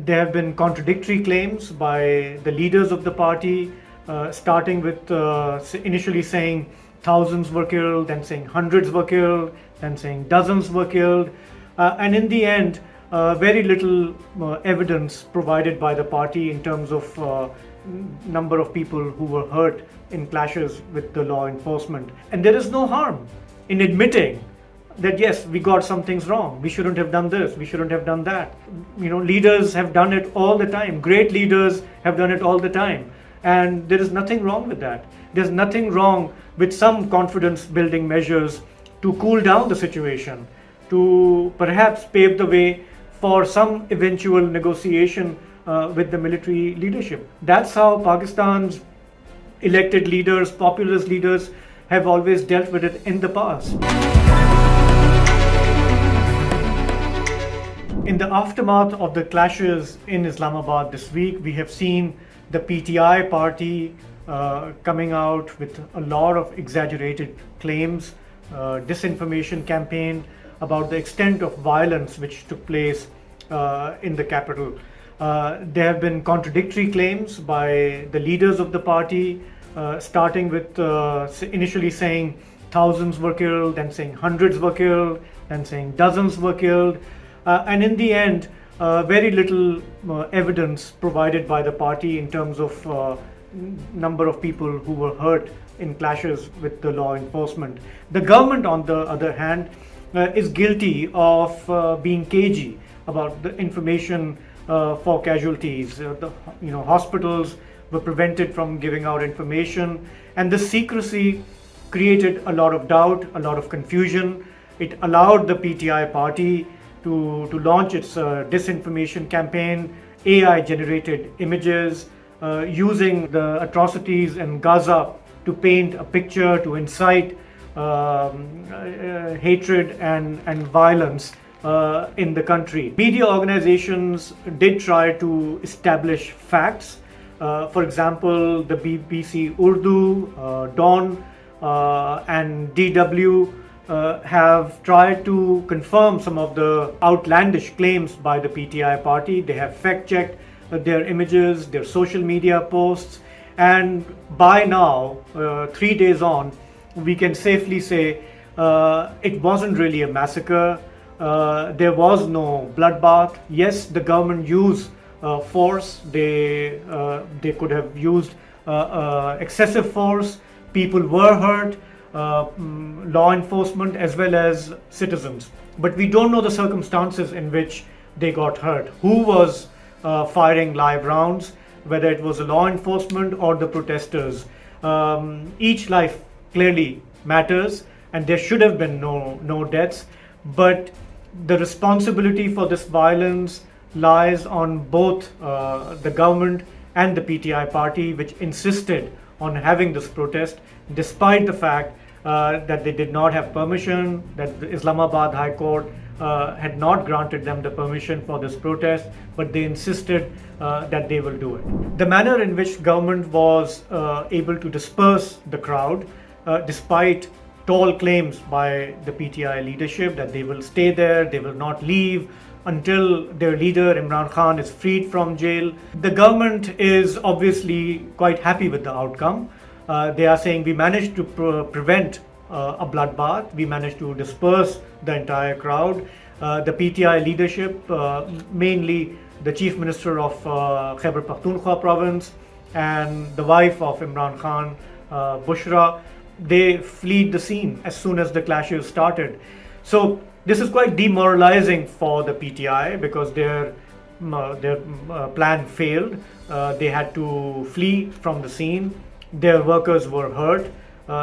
There have been contradictory claims by the leaders of the party, starting with initially saying thousands were killed, then saying hundreds were killed, then saying dozens were killed, and in the end, very little evidence provided by the party in terms of number of people who were hurt in clashes with the law enforcement. And there is no harm in admitting that yes, we got some things wrong. We shouldn't have done this. We shouldn't have done that. Leaders have done it all the time. Great leaders have done it all the time. And there is nothing wrong with that. There's nothing wrong with some confidence building measures to cool down the situation, to perhaps pave the way for some eventual negotiation with the military leadership. That's how Pakistan's elected leaders, populist leaders, have always dealt with it in the past. In the aftermath of the clashes in Islamabad this week, we have seen the PTI party coming out with a lot of exaggerated claims, disinformation campaign about the extent of violence which took place in the capital. There have been contradictory claims by the leaders of the party, starting with initially saying thousands were killed, then saying hundreds were killed, then saying dozens were killed, and in the end, very little evidence provided by the party in terms of number of people who were hurt in clashes with the law enforcement. The government, on the other hand, is guilty of being cagey about the information for casualties. Hospitals were prevented from giving out information, and the secrecy created a lot of doubt, a lot of confusion. It allowed the PTI party to launch its disinformation campaign, AI-generated images, using the atrocities in Gaza to paint a picture, to incite hatred and violence in the country. Media organizations did try to establish facts. For example, the BBC Urdu, Dawn, and DW have tried to confirm some of the outlandish claims by the PTI party. They have fact-checked their images, their social media posts, and by now, 3 days on, we can safely say it wasn't really a massacre. There was no bloodbath. Yes, the government used force. They could have used excessive force. People were hurt, law enforcement as well as citizens. But we don't know the circumstances in which they got hurt. Who was firing live rounds, whether it was the law enforcement or the protesters. Each life clearly matters, and there should have been no deaths. But the responsibility for this violence lies on both the government and the PTI party, which insisted on having this protest, despite the fact that they did not have permission, that the Islamabad High Court had not granted them the permission for this protest, but they insisted that they will do it. The manner in which government was able to disperse the crowd, despite tall claims by the PTI leadership that they will stay there, they will not leave until their leader Imran Khan is freed from jail. The government is obviously quite happy with the outcome. They are saying we managed to prevent a bloodbath, we managed to disperse the entire crowd. The PTI leadership, mainly the Chief Minister of Khyber Pakhtunkhwa province and the wife of Imran Khan, Bushra, they fled the scene as soon as the clashes started. So this is quite demoralizing for the PTI because their plan failed. They had to flee from the scene. Their workers were hurt,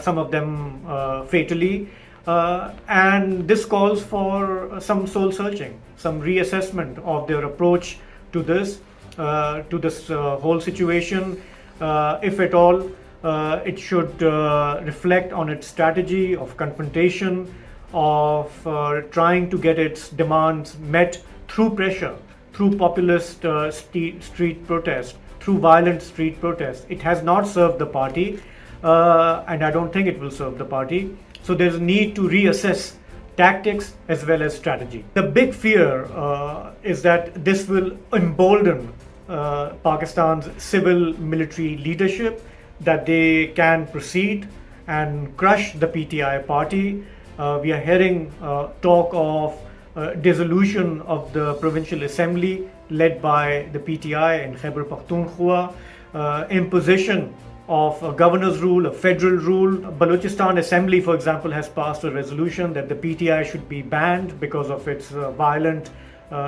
some of them fatally. And this calls for some soul searching, some reassessment of their approach to this whole situation. If at all, it should reflect on its strategy of confrontation, of trying to get its demands met through pressure, through populist street protest, through violent street protest. It has not served the party, and I don't think it will serve the party. So there's a need to reassess tactics as well as strategy. The big fear is that this will embolden Pakistan's civil military leadership, that they can proceed and crush the PTI party. We are hearing talk of dissolution of the provincial assembly led by the PTI in Khyber Pakhtunkhwa, imposition of a governor's rule, a federal rule. Balochistan Assembly, for example, has passed a resolution that the PTI should be banned because of its violent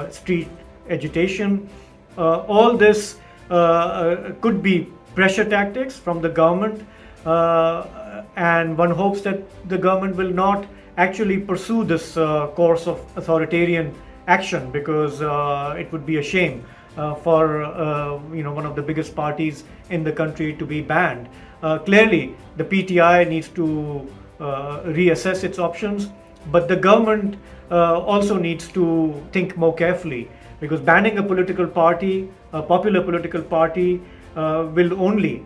street agitation. All this could be pressure tactics from the government, and one hopes that the government will not actually pursue this course of authoritarian action, because it would be a shame for one of the biggest parties in the country to be banned. Clearly, the PTI needs to reassess its options, but the government also needs to think more carefully, because banning a political party, a popular political party, will only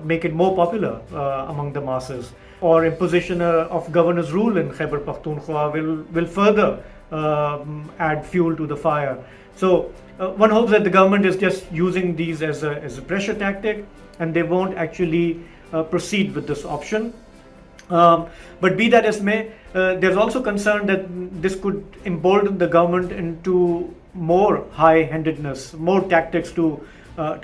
make it more popular among the masses. Or imposition of governor's rule in Khyber Pakhtunkhwa will further add fuel to the fire. So one hopes that the government is just using these as a pressure tactic, and they won't actually proceed with this option. But be that as may, there's also concern that this could embolden the government into more high-handedness, more tactics to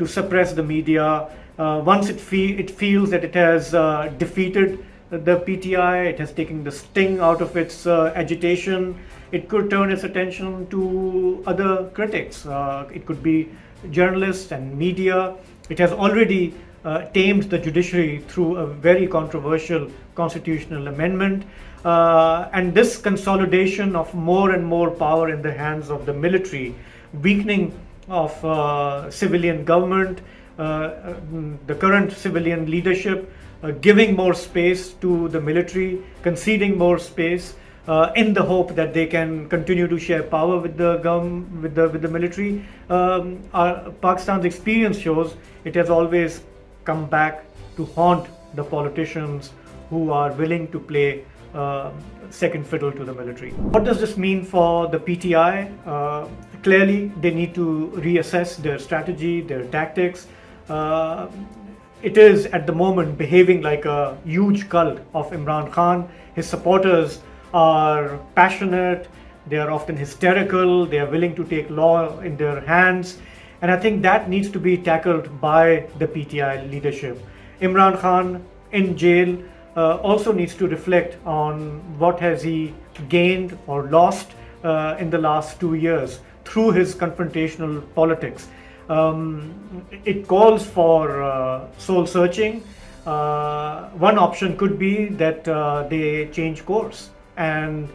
suppress the media. Once it feels that it has defeated the PTI, it has taken the sting out of its agitation, it could turn its attention to other critics. It could be journalists and media. It has already tamed the judiciary through a very controversial constitutional amendment. And this consolidation of more and more power in the hands of the military, weakening of civilian government, the current civilian leadership, giving more space to the military, conceding more space in the hope that they can continue to share power with the military. Pakistan's experience shows it has always come back to haunt the politicians who are willing to play second fiddle to the military. What does this mean for the PTI? Clearly, they need to reassess their strategy, their tactics. It is at the moment behaving like a huge cult of Imran Khan. His supporters are passionate, they are often hysterical, they are willing to take law in their hands, and I think that needs to be tackled by the PTI leadership. Imran Khan in jail also needs to reflect on what has he gained or lost in the last 2 years through his confrontational politics. It calls for soul searching. One option could be that they change course and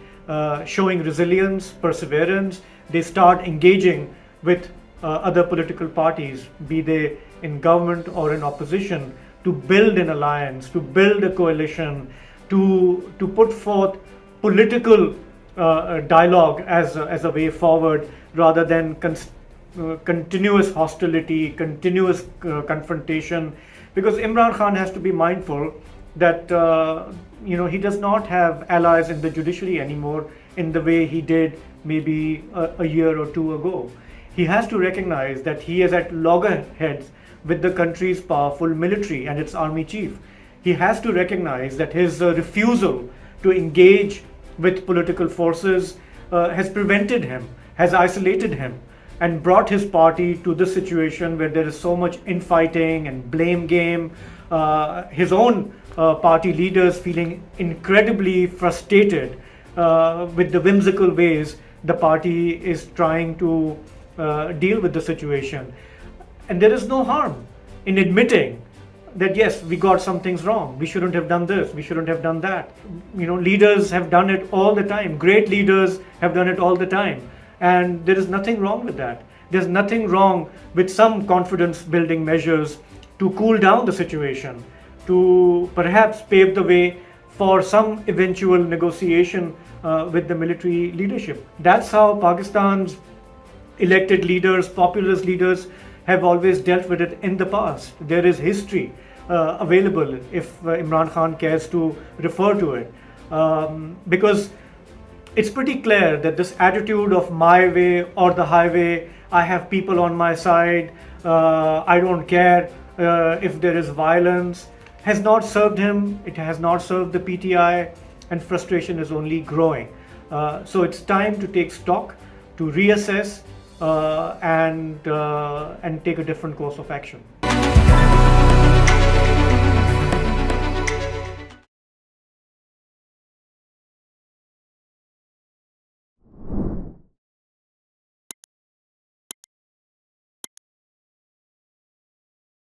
showing resilience, perseverance, they start engaging with other political parties, be they in government or in opposition, to build an alliance, to build a coalition, to put forth political dialogue as a way forward, rather than continuous hostility, continuous confrontation. Because Imran Khan has to be mindful that he does not have allies in the judiciary anymore in the way he did maybe a year or two ago. He has to recognize that he is at loggerheads with the country's powerful military and its army chief. He has to recognize that his refusal to engage with political forces has prevented him, has isolated him, and brought his party to this situation where there is so much infighting and blame game. His own party leaders feeling incredibly frustrated with the whimsical ways the party is trying to deal with the situation. And there is no harm in admitting that yes, we got some things wrong. We shouldn't have done this. We shouldn't have done that. Leaders have done it all the time. Great leaders have done it all the time. And there is nothing wrong with that. There's nothing wrong with some confidence building measures to cool down the situation, to perhaps pave the way for some eventual negotiation with the military leadership. That's how Pakistan's elected leaders, populist leaders, have always dealt with it in the past. There is history available if Imran Khan cares to refer to it. Because It's pretty clear that this attitude of my way or the highway, I have people on my side, I don't care if there is violence, has not served him, it has not served the PTI, and frustration is only growing. So it's time to take stock, to reassess, and take a different course of action.